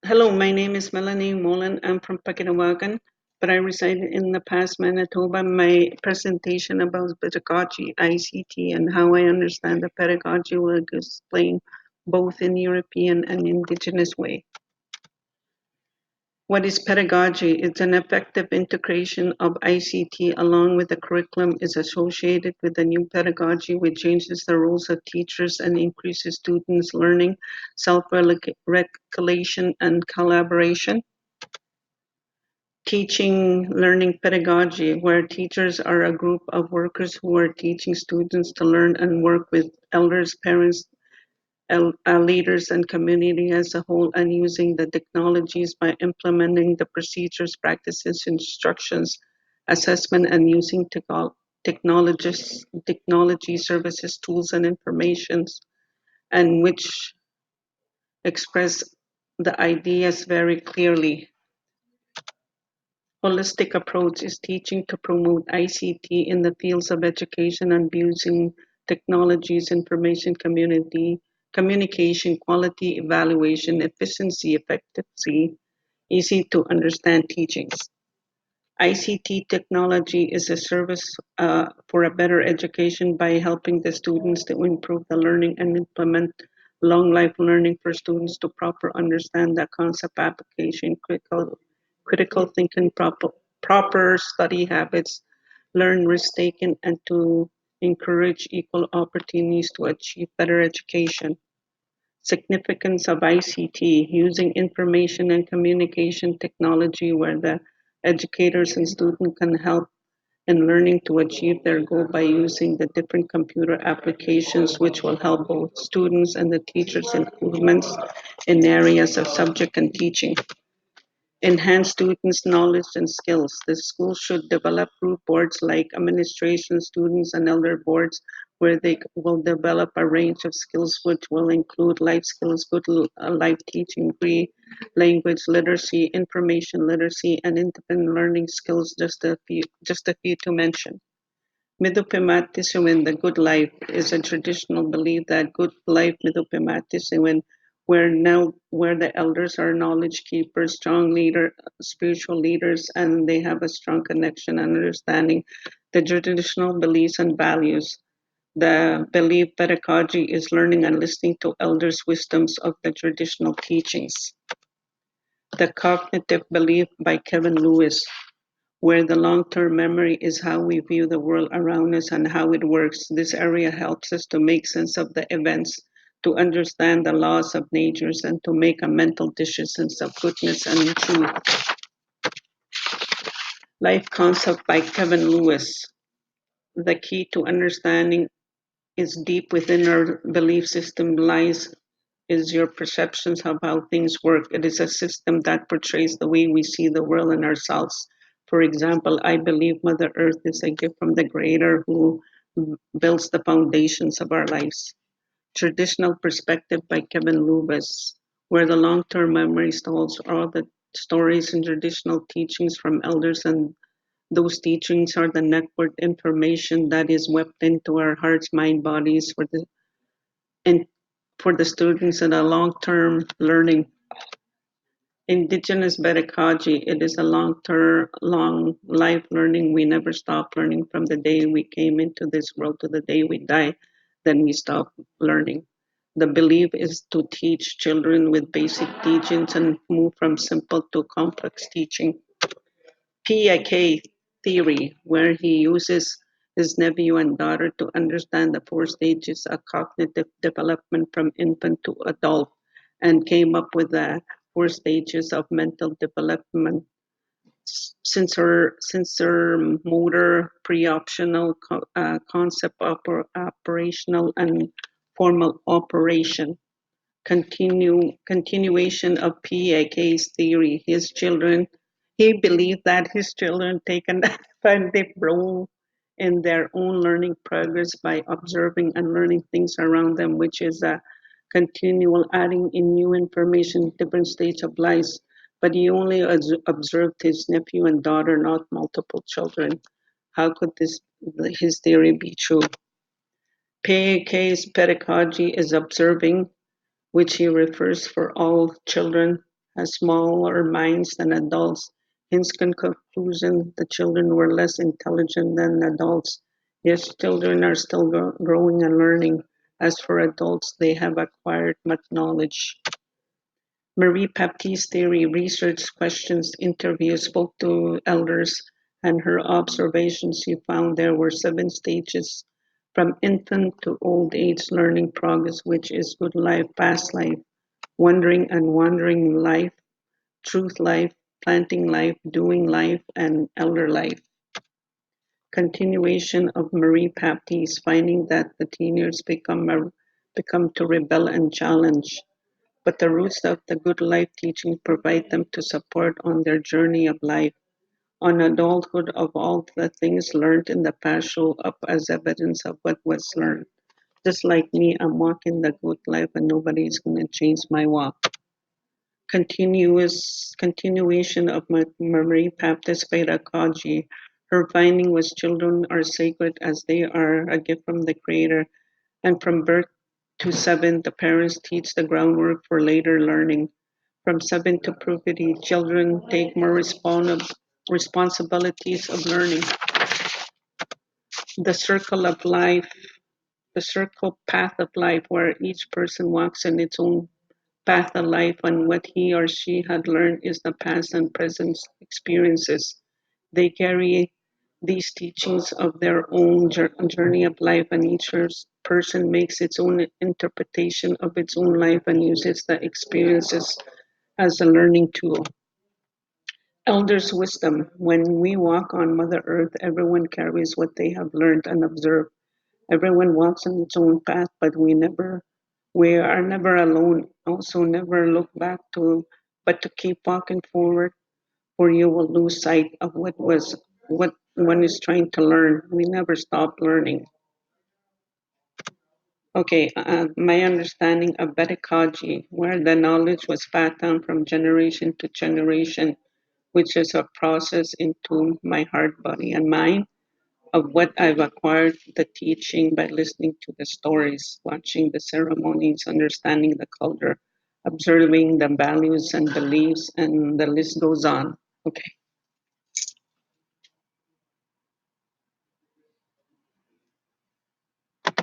Hello, my name is Melanie Mullen. I'm from Pakinawagan, but I reside in the past Manitoba. My presentation about pedagogy, ICT, and how I understand the pedagogy will explain both in European and Indigenous way. What is pedagogy? It's an effective integration of ICT along with the curriculum is associated with the new pedagogy which changes the roles of teachers and increases students' learning, self-regulation, and collaboration. Teaching learning pedagogy, where teachers are a group of workers who are teaching students to learn and work with elders, parents, leaders, and community as a whole, and using the technologies by implementing the procedures, practices, instructions, assessment, and using technology services, tools, and informations, and which express the ideas very clearly. Holistic approach is teaching to promote ICT in the fields of education and using technologies, information community, communication, quality evaluation, efficiency, effectiveness, easy to understand teachings. ICT technology is a service for a better education by helping the students to improve the learning and implement long life learning for students to proper understand the concept application, critical thinking, proper study habits, learn risk taking, and to encourage equal opportunities to achieve better education. Significance of ICT, using information and communication technology where the educators and students can help in learning to achieve their goal by using the different computer applications which will help both students and the teachers improvements in areas of subject and teaching. Enhance students' knowledge and skills. The school should develop group boards like administration, students, and elder boards where they will develop a range of skills which will include life skills, good life teaching, language literacy, information literacy, and independent learning skills, just a few to mention. Midupimatisewen, the good life, is a traditional belief that good life midupimatisewen, where the elders are knowledge keepers, strong leader, spiritual leaders, and they have a strong connection and understanding the traditional beliefs and values. The belief pedagogy is learning and listening to elders' wisdoms of the traditional teachings. The cognitive belief by Kevin Lewis, where the long-term memory is how we view the world around us and how it works. This area helps us to make sense of the events, to understand the laws of nature, and to make a mental decision of goodness and truth. Life Concept by Kevin Lewis. The key to understanding is deep within our belief system lies is your perceptions of how things work. It is a system that portrays the way we see the world and ourselves. For example, I believe Mother Earth is a gift from the Creator who builds the foundations of our lives. Traditional Perspective by Kevin Lewis, where the long term memory holds all the stories and traditional teachings from elders, and those teachings are the network information that is wept into our hearts, mind, bodies and for the students in a long-term learning. Indigenous pedagogy, it is a long-term, long life learning. We never stop learning from the day we came into this world to the day we die, then we stop learning. The belief is to teach children with basic teachings and move from simple to complex teaching. PIK theory, where he uses his nephew and daughter to understand the four stages of cognitive development from infant to adult, and came up with the four stages of mental development: sensor motor, pre-optional, concept operational, and formal operation. Continuation of PAK's theory. He believed that his children take an active role in their own learning progress by observing and learning things around them, which is a continual adding in new information, different stages of life. But he only observed his nephew and daughter, not multiple children. How could his theory be true? PAK's pedagogy is observing, which he refers for all children has smaller minds than adults. Hence, conclusion the children were less intelligent than adults. Yes, children are still growing and learning. As for adults, they have acquired much knowledge. Marie Baptiste's theory, research, questions, interviews, spoke to elders, and her observations, she found there were 7 stages from infant to old age learning progress, which is good life, past life, wondering and wandering life, truth life, planting life, doing life, and elder life. Continuation of Marie Baptiste, finding that the teenagers become to rebel and challenge. But the roots of the good life teaching provide them to support on their journey of life. On adulthood of all the things learned in the past show up as evidence of what was learned. Just like me, I'm walking the good life and nobody's gonna change my walk. Continuation of Marie Baptist pedagogy. Her finding was children are sacred as they are a gift from the Creator, and from birth to 7, the parents teach the groundwork for later learning. From 7 to puberty, children take more responsibilities of learning. The circle of life, the circle path of life, where each person walks in its own path of life, and what he or she had learned is the past and present experiences. They carry these teachings of their own journey of life, and each person makes its own interpretation of its own life and uses the experiences as a learning tool. Elders' wisdom. When we walk on Mother Earth, everyone carries what they have learned and observed. Everyone walks on its own path, but we are never alone. Also, never look back but to keep walking forward, or you will lose sight of what one is trying to learn. We never stop learning. Okay, my understanding of pedagogy, where the knowledge was passed down from generation to generation, which is a process into my heart, body, and mind of what I've acquired the teaching by listening to the stories, watching the ceremonies, understanding the culture, observing the values and beliefs, and the list goes on. Okay.